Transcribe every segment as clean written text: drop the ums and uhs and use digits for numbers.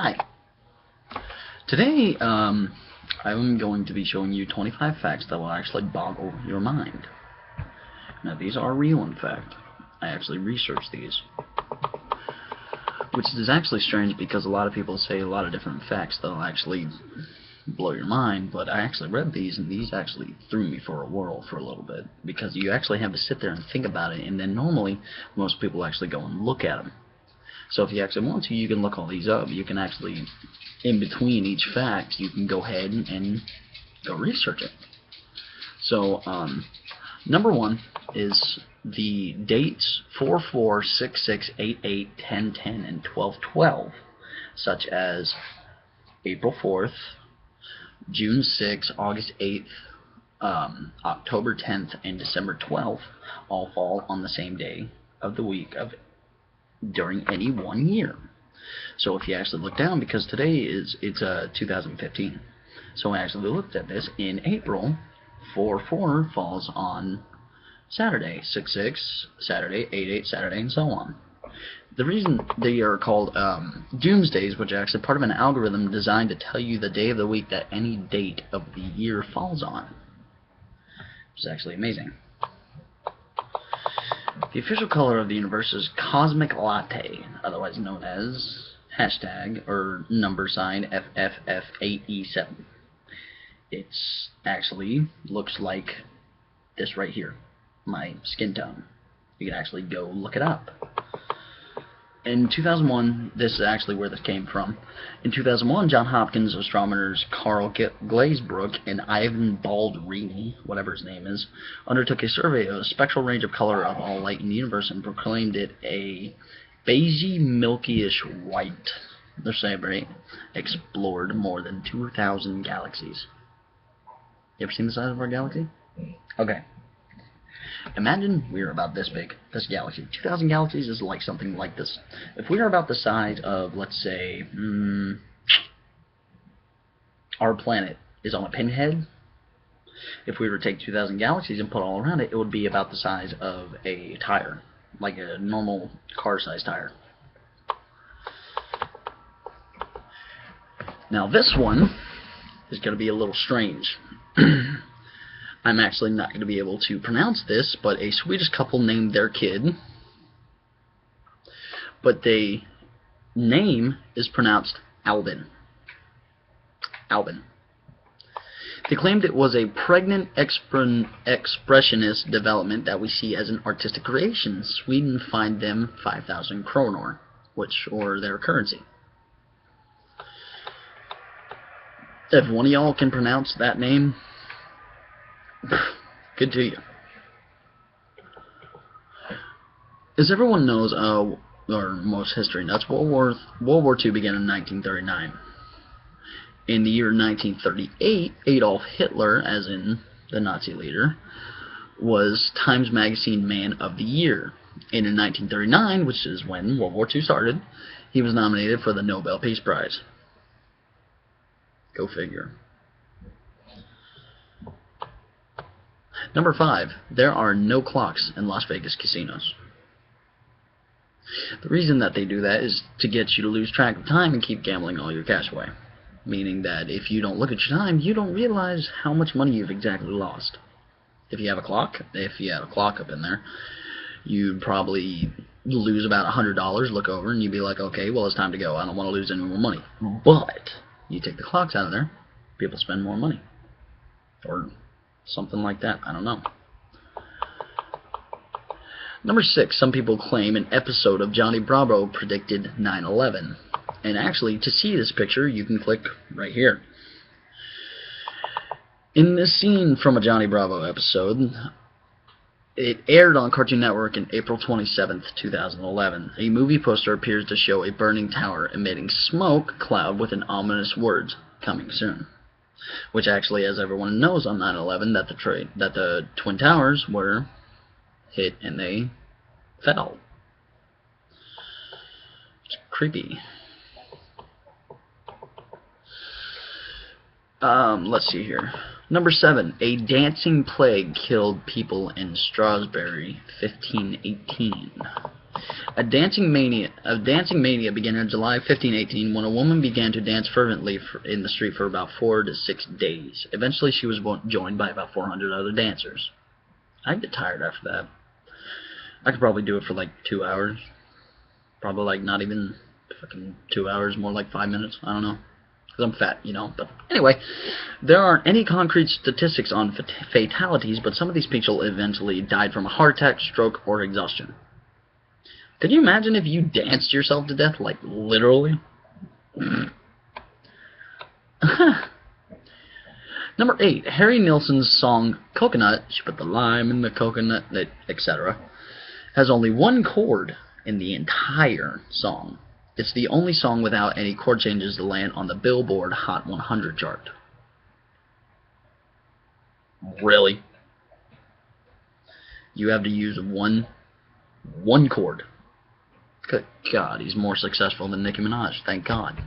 Hi. Today, I'm going to be showing you 25 facts that will actually boggle your mind. Now, these are real, in fact. I actually researched these. Which is actually strange because a lot of people say a lot of different facts that will actually blow your mind, but I actually read these, and these actually threw me for a whirl for a little bit, because you actually have to sit there and think about it, and then normally, most people actually go and look at them. So if you actually want to, you can look all these up. You can actually, in between each fact, you can go ahead and go research it. So, number one is the dates 4/4, 6/6, 8/8, 10/10, and 12/12, such as April 4th, June 6th, August 8th, October 10th, and December 12th all fall on the same day of the week during any 1 year. So if you actually look down, because today it's 2015, so I actually looked at this in April. 4/4 falls on Saturday, 6/6 Saturday, 8/8 Saturday, and so on. The reason they are called doomsdays, which are actually part of an algorithm designed to tell you the day of the week that any date of the year falls on, which is actually amazing. The official color of the universe is cosmic latte, otherwise known as hashtag or number sign FFF8E7. It's actually looks like this right here, my skin tone. You can actually go look it up. In 2001, this is actually where this came from. In 2001, John Hopkins astronomers Carl Glazebrook and Ivan Baldrini, whatever his name is, undertook a survey of the spectral range of color of all light in the universe and proclaimed it a beigey, milky-ish white. Their survey explored more than 2,000 galaxies. You ever seen the size of our galaxy? Okay. Imagine we're about this big, this galaxy. 2,000 galaxies is like something like this. If we are about the size of, let's say, our planet is on a pinhead, if we were to take 2,000 galaxies and put all around it, it would be about the size of a tire, like a normal car-sized tire. Now this one is going to be a little strange. I'm actually not going to be able to pronounce this, but a Swedish couple named their kid, but the name is pronounced Albin. Albin. They claimed it was a pregnant expressionist development that we see as an artistic creation. Sweden fined them 5,000 kronor, or their currency. If one of y'all can pronounce that name, good to you. As everyone knows, or most history nuts, World War II began in 1939. In the year 1938, Adolf Hitler, as in the Nazi leader, was Times Magazine Man of the Year. And in 1939, which is when World War II started, he was nominated for the Nobel Peace Prize. Go figure. Number 5. There are no clocks in Las Vegas casinos. The reason that they do that is to get you to lose track of time and keep gambling all your cash away. Meaning that if you don't look at your time, you don't realize how much money you've exactly lost. If you have a clock up in there, you'd probably lose about $100, look over, and you'd be like, okay, well, it's time to go. I don't want to lose any more money. But you take the clocks out of there, people spend more money. Or something like that. I don't know. Number 6. Some people claim an episode of Johnny Bravo predicted 9/11. And actually, to see this picture, you can click right here. In this scene from a Johnny Bravo episode, it aired on Cartoon Network on April 27th, 2011. A movie poster appears to show a burning tower emitting smoke cloud with an ominous words, "Coming soon." Which actually, as everyone knows on 9/11, that the Twin Towers were hit and they fell. It's creepy. Let's see here. Number 7. A dancing plague killed people in Strasbourg, 1518. A dancing mania began in July 1518 when a woman began to dance fervently in the street for about 4 to 6 days. Eventually, she was joined by about 400 other dancers. I'd get tired after that. I could probably do it for like 2 hours. Probably like not even fucking 2 hours, more like 5 minutes. I don't know. Because I'm fat, you know. But anyway, there aren't any concrete statistics on fatalities, but some of these people eventually died from a heart attack, stroke, or exhaustion. Could you imagine if you danced yourself to death, like literally? Number 8, Harry Nilsson's song Coconut, she put the lime in the coconut, etc., has only one chord in the entire song. It's the only song without any chord changes to land on the Billboard Hot 100 chart. Really? You have to use one chord. Good God, he's more successful than Nicki Minaj. Thank God.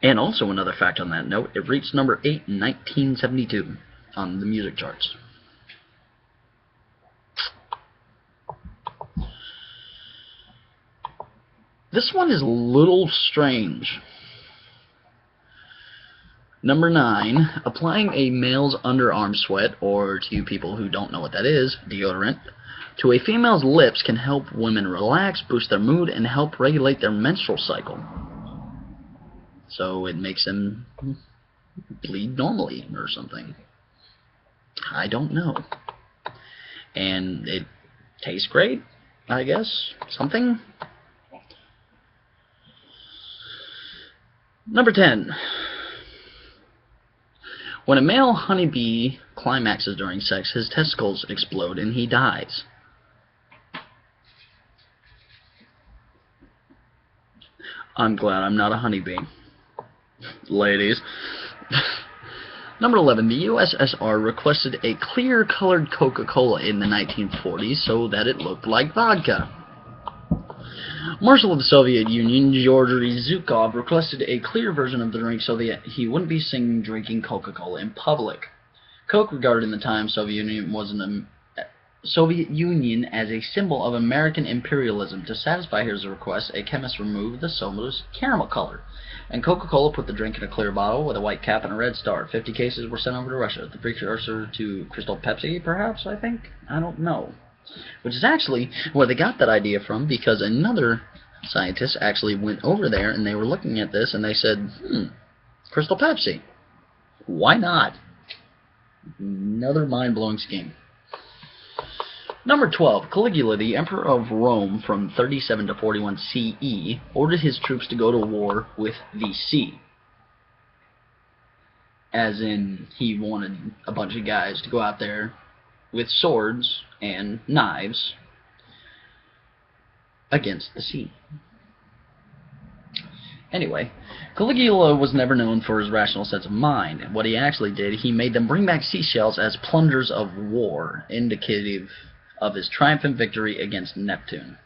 And also another fact on that note, it reached number 8 in 1972 on the music charts. This one is a little strange. Number 9, applying a male's underarm sweat, or to you people who don't know what that is, deodorant, to a female's lips can help women relax, boost their mood, and help regulate their menstrual cycle. So it makes them bleed normally or something. I don't know. And it tastes great, I guess. Something. Number 10. When a male honeybee climaxes during sex, his testicles explode and he dies. I'm glad I'm not a honeybee. Ladies. Number 11. The USSR requested a clear-colored Coca-Cola in the 1940s so that it looked like vodka. Marshal of the Soviet Union, Georgy Zhukov, requested a clear version of the drink so that he wouldn't be seen drinking Coca-Cola in public. Coke, regarded in the time Soviet Union as a symbol of American imperialism. To satisfy his request, a chemist removed the soda's caramel color, and Coca-Cola put the drink in a clear bottle with a white cap and a red star. 50 cases were sent over to Russia, the precursor to Crystal Pepsi, perhaps, I think? I don't know. Which is actually where they got that idea from, because another scientist actually went over there and they were looking at this and they said, Crystal Pepsi. Why not? Another mind-blowing scheme. Number 12. Caligula, the emperor of Rome from 37 to 41 CE, ordered his troops to go to war with the sea. As in, he wanted a bunch of guys to go out there with swords and knives against the sea. Anyway, Caligula was never known for his rational sense of mind. What he actually did, he made them bring back seashells as plunders of war, indicative of his triumphant victory against Neptune.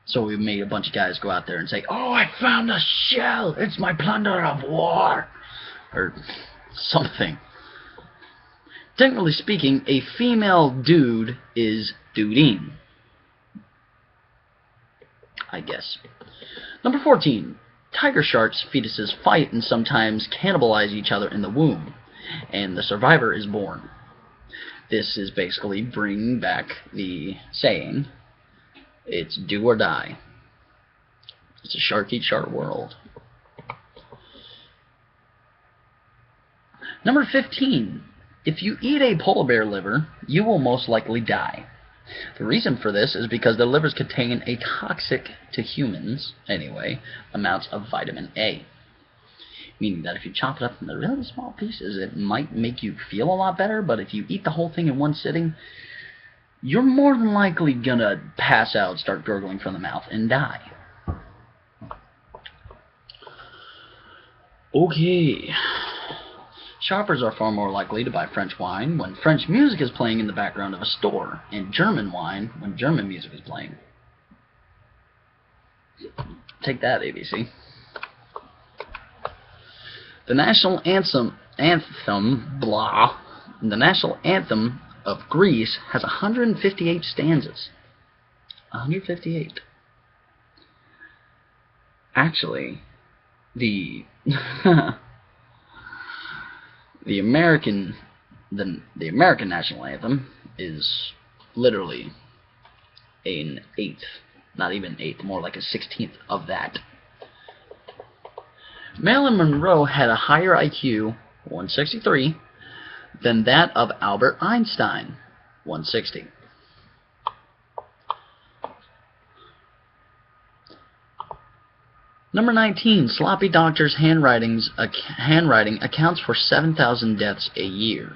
So we made a bunch of guys go out there and say, "Oh, I found a shell! It's my plunder of war!" Or something. Technically speaking, a female dude is duding, I guess. Number 14. Tiger sharks' fetuses fight and sometimes cannibalize each other in the womb, and the survivor is born. This is basically bringing back the saying, it's do or die. It's a shark-eat-shark world. Number 15. If you eat a polar bear liver, you will most likely die. The reason for this is because the livers contain a toxic, to humans anyway, amounts of vitamin A. Meaning that if you chop it up into really small pieces, it might make you feel a lot better, but if you eat the whole thing in one sitting, you're more than likely gonna pass out, start gurgling from the mouth, and die. Okay. Shoppers are far more likely to buy French wine when French music is playing in the background of a store, and German wine when German music is playing. Take that, ABC. The national anthem, The national anthem of Greece has 158 stanzas. 158. Actually, the the American national anthem is literally an eighth, not even eighth, more like a 16th of that. Marilyn Monroe had a higher IQ, 163, than that of Albert Einstein, 160. Number 19, sloppy doctors' handwriting accounts for 7,000 deaths a year.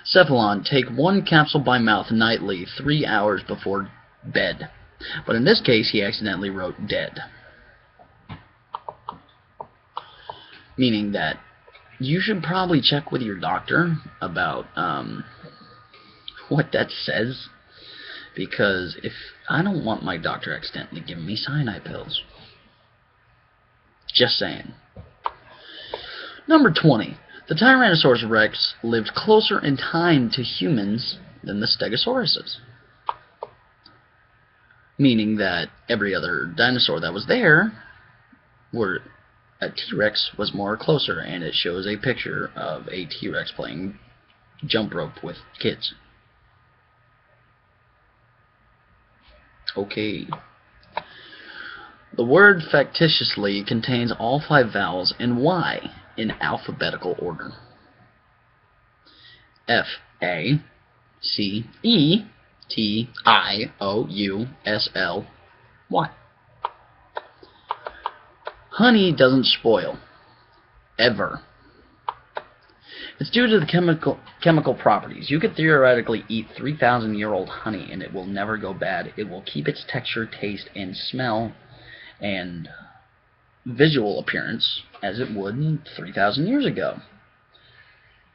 Cephalon, take one capsule by mouth nightly 3 hours before bed. But in this case, he accidentally wrote dead. Meaning that you should probably check with your doctor about what that says. Because if I don't want my doctor accidentally giving me cyanide pills. Just saying. Number 20. The Tyrannosaurus Rex lived closer in time to humans than the Stegosauruses. Meaning that every other dinosaur that was there, a T-Rex was more closer, and it shows a picture of a T-Rex playing jump rope with kids. Okay. The word factitiously contains all 5 vowels and Y in alphabetical order. F, A, C, E, T, I, O, U, S, L, Y. Honey doesn't spoil. Ever. It's due to the chemical properties. You could theoretically eat 3,000-year-old honey and it will never go bad. It will keep its texture, taste, and smell and visual appearance as it would 3,000 years ago.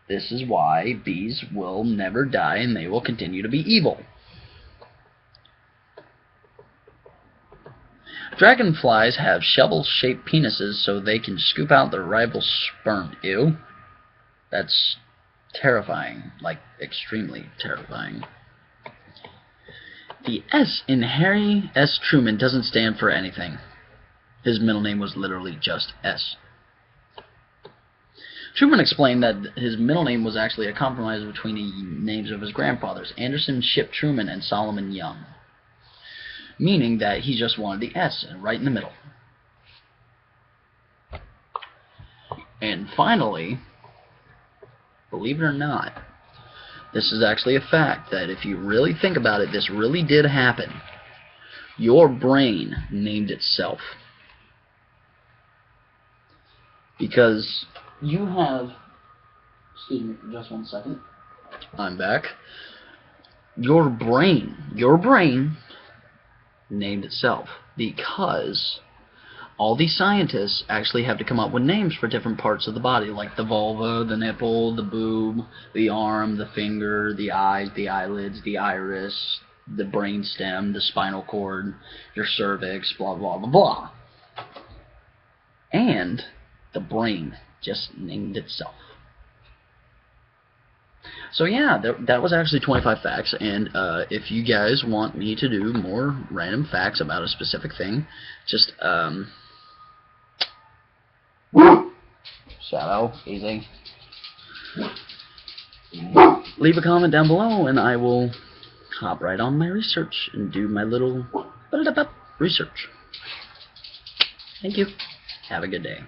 This is why bees will never die and they will continue to be evil. Dragonflies have shovel-shaped penises so they can scoop out their rival's sperm. Ew. That's terrifying, like extremely terrifying. The S in Harry S. Truman doesn't stand for anything. His middle name was literally just S. Truman explained that his middle name was actually a compromise between the names of his grandfathers, Anderson Ship Truman and Solomon Young. Meaning that he just wanted the S right in the middle. And finally, believe it or not, this is actually a fact that if you really think about it, this really did happen. Your brain named itself. Because you have... Excuse me for just one second. I'm back. Your brain named itself. Because all these scientists actually have to come up with names for different parts of the body, like the vulva, the nipple, the boob, the arm, the finger, the eyes, the eyelids, the iris, the brainstem, the spinal cord, your cervix, blah, blah, blah, blah. And the brain just named itself. So yeah, that was actually 25 facts, and if you guys want me to do more random facts about a specific thing, just shadow, easy. Leave a comment down below and I will hop right on my research and do my little research. Thank you. Have a good day.